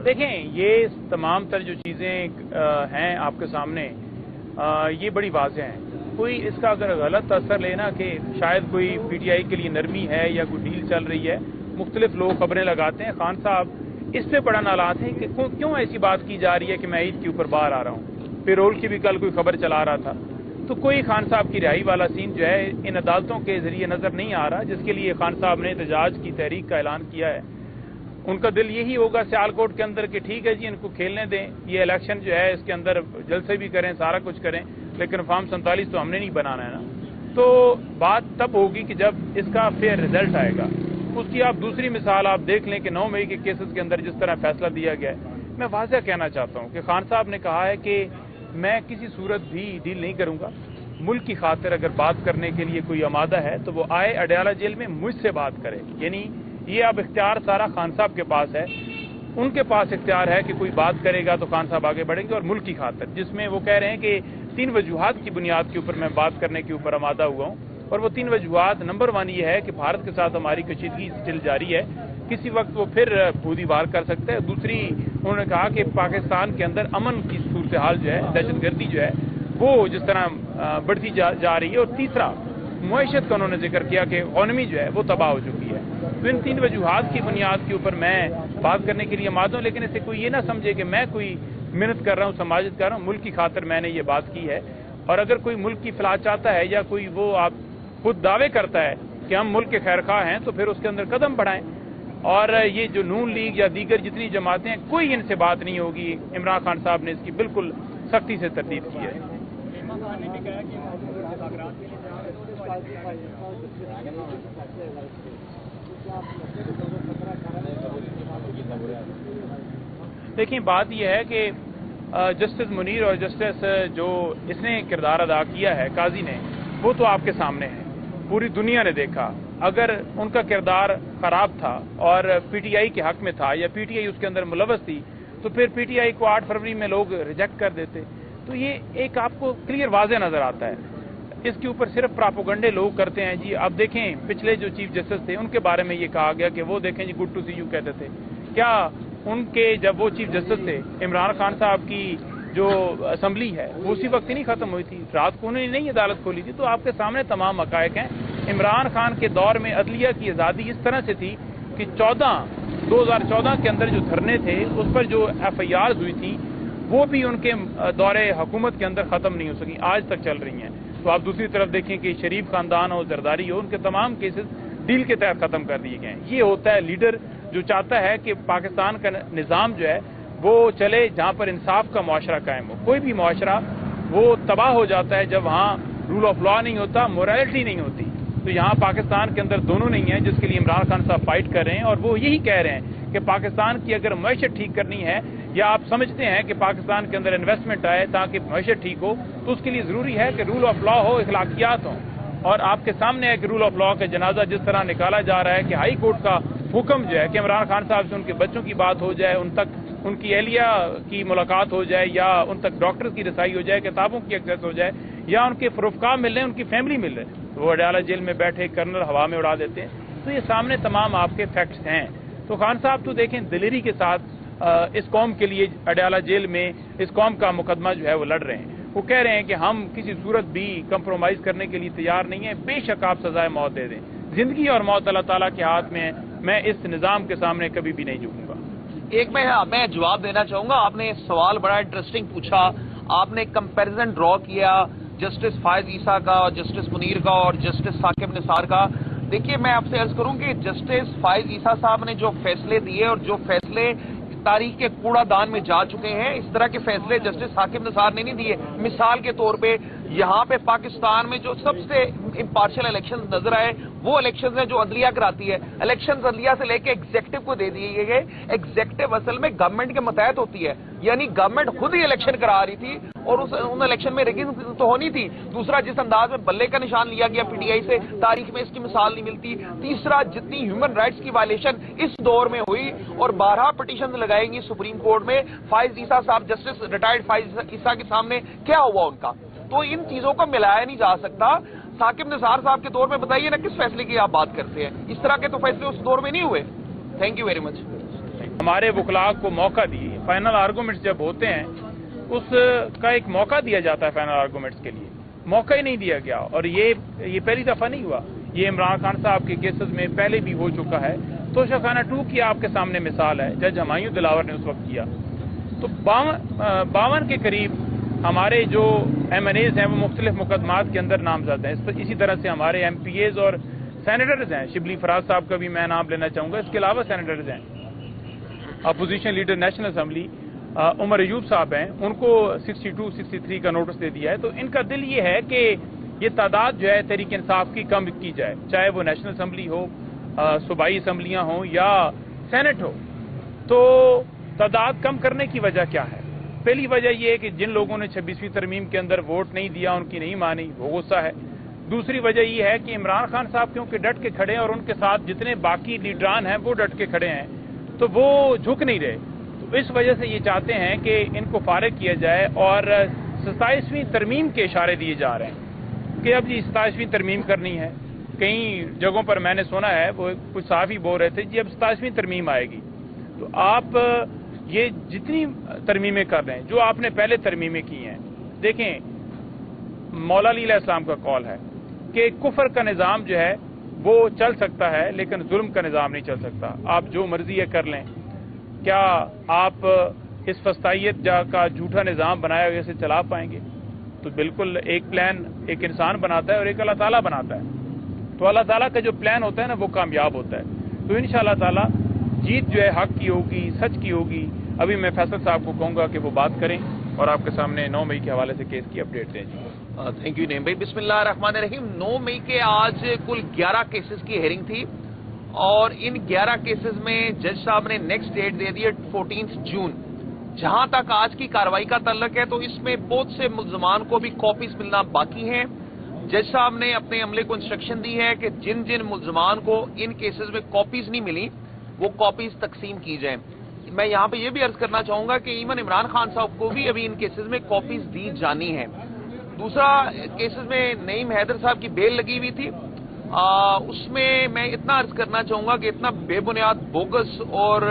देखें, ये तमाम तर जो चीज़ें हैं आपके सामने, ये बड़ी वाज़ेह हैं। कोई इसका अगर गलत असर लेना कि शायद कोई पीटीआई के लिए नरमी है या कोई डील चल रही है, मुख्तलिफ लोग खबरें लगाते हैं। खान साहब इस पे बड़ा नाराज़ हैं कि क्यों ऐसी बात की जा रही है कि मैं ईद के ऊपर बाहर आ रहा हूँ। पेरोल की भी कल कोई खबर चला रहा था, तो कोई खान साहब की रिहाई वाला सीन जो है इन अदालतों के जरिए नज़र नहीं आ रहा, जिसके लिए खान साहब ने एहतजाज की तहरीक का ऐलान किया है। उनका दिल यही होगा सियालकोट के अंदर कि ठीक है जी, इनको खेलने दें, ये इलेक्शन जो है इसके अंदर जलसे भी करें, सारा कुछ करें, लेकिन फॉर्म 47 तो हमने नहीं बनाना है ना। तो बात तब होगी कि जब इसका फेयर रिजल्ट आएगा। उसकी आप दूसरी मिसाल आप देख लें कि 9 मई के केसेस के अंदर जिस तरह फैसला दिया गया है। मैं वाज़ह कहना चाहता हूँ कि खान साहब ने कहा है कि मैं किसी सूरत भी डील नहीं करूँगा। मुल्क की खातिर अगर बात करने के लिए कोई आमादा है तो वो आए अडयाला जेल में मुझसे बात करे। यानी ये अब इख्तियार सारा खान साहब के पास है। उनके पास इख्तियार है कि कोई बात करेगा तो खान साहब आगे बढ़ेंगे और मुल्क की खातिर, जिसमें वो कह रहे हैं कि 3 वजूहात की बुनियाद के ऊपर मैं बात करने के ऊपर आमादा हुआ हूँ। और वो 3 वजूहात, नंबर 1 ये है कि भारत के साथ हमारी कशीदगी स्टिल जारी है, किसी वक्त वो फिर बूदी वार कर सकते हैं। दूसरी, उन्होंने कहा कि पाकिस्तान के अंदर अमन की सूरत हाल जो है, दहशतगर्दी जो है वो जिस तरह बढ़ती जा रही है। और तीसरा, मुआशत का उन्होंने जिक्र किया कि इकॉनमी जो है वो तबाह हो चुकी है। तो इन 3 वजूहात की बुनियाद के ऊपर मैं बात करने के लिए आमाद हूं, लेकिन इससे कोई ये ना समझे कि मैं कोई मेहनत कर रहा हूँ, समाजित कर रहा हूँ। मुल्क की खातिर मैंने ये बात की है। और अगर कोई मुल्क की फलाह चाहता है या कोई वो आप खुद दावे करता है कि हम मुल्क के खैरखवाह हैं, तो फिर उसके अंदर कदम बढ़ाएं। और ये जो नून लीग या दीगर जितनी जमातें हैं, कोई इनसे बात नहीं होगी। इमरान खान साहब ने इसकी बिल्कुल सख्ती से तरदीद की है। देखिए, बात यह है कि जस्टिस मुनीर और जस्टिस जो इसने किरदार अदा किया है काजी ने, वो तो आपके सामने है, पूरी दुनिया ने देखा। अगर उनका किरदार खराब था और पीटीआई के हक में था या पीटीआई उसके अंदर मुलव्वस थी, तो फिर पीटीआई को 8 फरवरी में लोग रिजेक्ट कर देते। तो ये एक आपको क्लियर वाज़े नजर आता है। इसके ऊपर सिर्फ प्रापोगंडे लोग करते हैं जी। अब देखें, पिछले जो चीफ जस्टिस थे उनके बारे में ये कहा गया कि वो देखें जी, गुड टू सी यू कहते थे। क्या उनके जब वो चीफ जस्टिस थे, इमरान खान साहब की जो असम्बली है वो उसी वक्त ही नहीं खत्म हुई थी, रात को उन्होंने नहीं अदालत खोली थी। तो आपके सामने तमाम हकायक हैं। इमरान खान के दौर में अदलिया की आज़ादी इस तरह से थी कि 2014 के अंदर जो धरने थे उस पर जो FIRs हुई थी वो भी उनके दौरे हुकूमत के अंदर ख़त्म नहीं हो सकी, आज तक चल रही हैं। तो आप दूसरी तरफ देखें कि शरीफ खानदान हो, जरदारी हो, उनके तमाम केसेस डील के तहत ख़त्म कर दिए गए हैं। ये होता है लीडर जो चाहता है कि पाकिस्तान का निज़ाम जो है वो चले जहाँ पर इंसाफ का मुआशरा कायम हो। कोई भी मुआशरा वो तबाह हो जाता है जब वहाँ रूल ऑफ लॉ नहीं होता, मोरालिटी नहीं होती। तो यहाँ पाकिस्तान के अंदर दोनों नहीं है, जिसके लिए इमरान खान साहब फाइट कर रहे हैं। और वो यही कह रहे हैं कि पाकिस्तान की अगर मईशत ठीक करनी है, या आप समझते हैं कि पाकिस्तान के अंदर इन्वेस्टमेंट आए ताकि मईशत ठीक हो, तो उसके लिए ज़रूरी है कि रूल ऑफ लॉ हो, इखलाकियात हो। और आपके सामने है कि रूल ऑफ लॉ का जनाजा जिस तरह निकाला जा रहा है कि हाई कोर्ट का हुक्म जो है कि इमरान खान साहब से उनके बच्चों की बात हो जाए, उन तक उनकी एहलिया की मुलाकात हो जाए, या उन तक डॉक्टर की रसाई हो जाए, किताबों की एक्सेस हो जाए, या उनके फरोख्ता मिल रहे, उनकी फैमिली मिल रहे, तो वो अडयाला जेल में बैठे कर्नल हवा में उड़ा देते हैं। तो ये सामने तमाम आपके फैक्ट्स हैं। तो खान साहब तो देखें दिलेरी के साथ इस कौम के लिए अडयाला जेल में इस कौम का मुकदमा जो है वो लड़ रहे हैं। वो कह रहे हैं कि हम किसी सूरत भी कंप्रोमाइज करने के लिए तैयार नहीं है, बेशक आप सजाए मौत दे दें। जिंदगी और मौत अल्लाह ताला के हाथ में है, मैं इस निज़ाम के सामने कभी भी नहीं झुकूंगा। एक मैं जवाब देना चाहूंगा। आपने सवाल बड़ा इंटरेस्टिंग पूछा, आपने कंपैरिजन ड्रॉ किया जस्टिस फायज ईसा का और जस्टिस मुनीर का और जस्टिस साकिब निसार का। देखिए, मैं आपसे अर्ज करूं कि जस्टिस फायज ईसा साहब ने जो फैसले दिए और जो फैसले तारीख के कूड़ादान में जा चुके हैं, इस तरह के फैसले जस्टिस साकिब निसार ने नहीं दिए। मिसाल के तौर पे यहाँ पे पाकिस्तान में जो सबसे इम्पार्शियल इलेक्शन नजर आए वो इलेक्शन है जो अदलिया कराती है। इलेक्शन अदलिया से लेके एग्जेक्टिव को दे दिए गए। एग्जेक्टिव असल में गवर्नमेंट के मतहत होती है, यानी गवर्नमेंट खुद ही इलेक्शन करा रही थी और उन इलेक्शन में रिगिंग तो होनी थी। दूसरा, जिस अंदाज में बल्ले का निशान लिया गया पीटीआई से, तारीख में इसकी मिसाल नहीं मिलती। तीसरा, जितनी ह्यूमन राइट्स की वायलेशन इस दौर में हुई और 12 पिटीशन लगाएंगी सुप्रीम कोर्ट में, फायज ईसा साहब जस्टिस रिटायर्ड फायज ईसा के सामने क्या हुआ उनका, तो इन चीजों को मिलाया नहीं जा सकता। साकिब निसार साहब के दौर में बताइए ना किस फैसले की आप बात करते हैं, इस तरह के तो फैसले उस दौर में नहीं हुए। Thank you very much. ہمارے وکلاء کو موقع دیے. فائنل آرگومنٹس جب ہوتے ہیں اس کا ایک موقع دیا جاتا ہے فائنل آرگومنٹس کے لیے, موقع ہی نہیں دیا گیا. اور یہ پہلی دفعہ نہیں ہوا, یہ عمران خان صاحب کے کیسز میں پہلے بھی ہو چکا ہے. توشہ خانہ 2 کی آپ کے سامنے مثال ہے, جج ہمایوں دلاور نے اس وقت کیا. تو 52 کے قریب ہمارے جو ایم این ایز ہیں وہ مختلف مقدمات کے اندر نامزد ہیں. اسی طرح سے ہمارے ایم پی ایز اور سینیٹرز ہیں. شبلی فراز صاحب کا بھی میں نام لینا چاہوں گا. اس کے علاوہ سینیٹرز ہیں, opposition leader national assembly Omar Ayub صاحب ہیں, ان کو 62 63 کا نوٹس دے دیا ہے. تو ان کا دل یہ ہے کہ یہ تعداد جو ہے تحریک انصاف کی کم کی جائے, چاہے وہ نیشنل اسمبلی ہو, صوبائی اسمبلیاں ہوں یا سینٹ ہو. تو تعداد کم کرنے کی وجہ کیا ہے؟ پہلی وجہ یہ ہے کہ جن لوگوں نے 26ویں ترمیم کے اندر ووٹ نہیں دیا, ان کی نہیں مانی, وہ غصہ ہے. دوسری وجہ یہ ہے کہ عمران خان صاحب کیونکہ ڈٹ کے کھڑے ہیں اور ان کے ساتھ جتنے باقی لیڈران ہیں وہ ڈٹ کے کھڑے ہیں, تو وہ جھک نہیں رہے. تو اس وجہ سے یہ چاہتے ہیں کہ ان کو فارغ کیا جائے, اور 27ویں ترمیم کے اشارے دیے جا رہے ہیں کہ اب جی 27ویں ترمیم کرنی ہے. کئی جگہوں پر میں نے سنا ہے, وہ کچھ صحافی بول رہے تھے جی اب 27ویں ترمیم آئے گی. تو آپ یہ جتنی ترمیمیں کر رہے ہیں جو آپ نے پہلے ترمیمیں کی ہیں, دیکھیں مولا علی علیہ السلام کا قول ہے کہ کفر کا نظام جو ہے وہ چل سکتا ہے لیکن ظلم کا نظام نہیں چل سکتا. آپ جو مرضی ہے کر لیں. کیا آپ اس فسطائیت کا جھوٹا نظام بنایا ہوئے سے چلا پائیں گے؟ تو بالکل ایک پلان ایک انسان بناتا ہے اور ایک اللہ تعالیٰ بناتا ہے. تو اللہ تعالیٰ کا جو پلان ہوتا ہے نا وہ کامیاب ہوتا ہے. تو انشاءاللہ تعالیٰ جیت جو ہے حق کی ہوگی, سچ کی ہوگی. ابھی میں فیصل صاحب کو کہوں گا کہ وہ بات کریں اور آپ کے سامنے 9 مئی کے حوالے سے کیس کی اپڈیٹ دیں. جی تھینک یو نیم بھائی. بسم اللہ الرحمن الرحیم. 9 مئی کے آج کل 11 کیسز کی ہیئرنگ تھی, اور ان 11 کیسز میں جج صاحب نے نیکسٹ ڈیٹ دے دی ہے 14 جون. جہاں تک آج کی کارروائی کا تعلق ہے تو اس میں بہت سے ملزمان کو بھی کاپیز ملنا باقی ہیں. جج صاحب نے اپنے عملے کو انسٹرکشن دی ہے کہ جن جن ملزمان کو ان کیسز میں کاپیز نہیں ملی وہ کاپیز تقسیم کی جائیں. میں یہاں پہ یہ بھی عرض کرنا چاہوں گا کہ ایون عمران خان صاحب کو بھی ابھی ان کیسز میں کاپیز دی جانی ہے. دوسرا کیسز میں نعیم حیدر صاحب کی بیل لگی ہوئی تھی, اس میں میں اتنا عرض کرنا چاہوں گا کہ اتنا بے بنیاد بوگس اور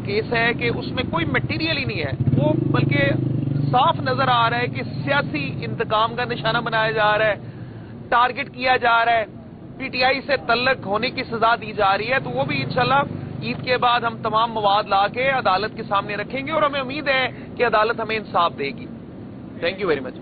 کیس ہے کہ اس میں کوئی میٹیریل ہی نہیں ہے. وہ بلکہ صاف نظر آ رہا ہے کہ سیاسی انتقام کا نشانہ بنایا جا رہا ہے, ٹارگٹ کیا جا رہا ہے, پی ٹی آئی سے تعلق ہونے کی سزا دی جا رہی ہے. تو وہ بھی انشاءاللہ عید کے بعد ہم تمام مواد لا کے عدالت کے سامنے رکھیں گے, اور ہمیں امید ہے کہ عدالت ہمیں انصاف دے گی. Thank you very much.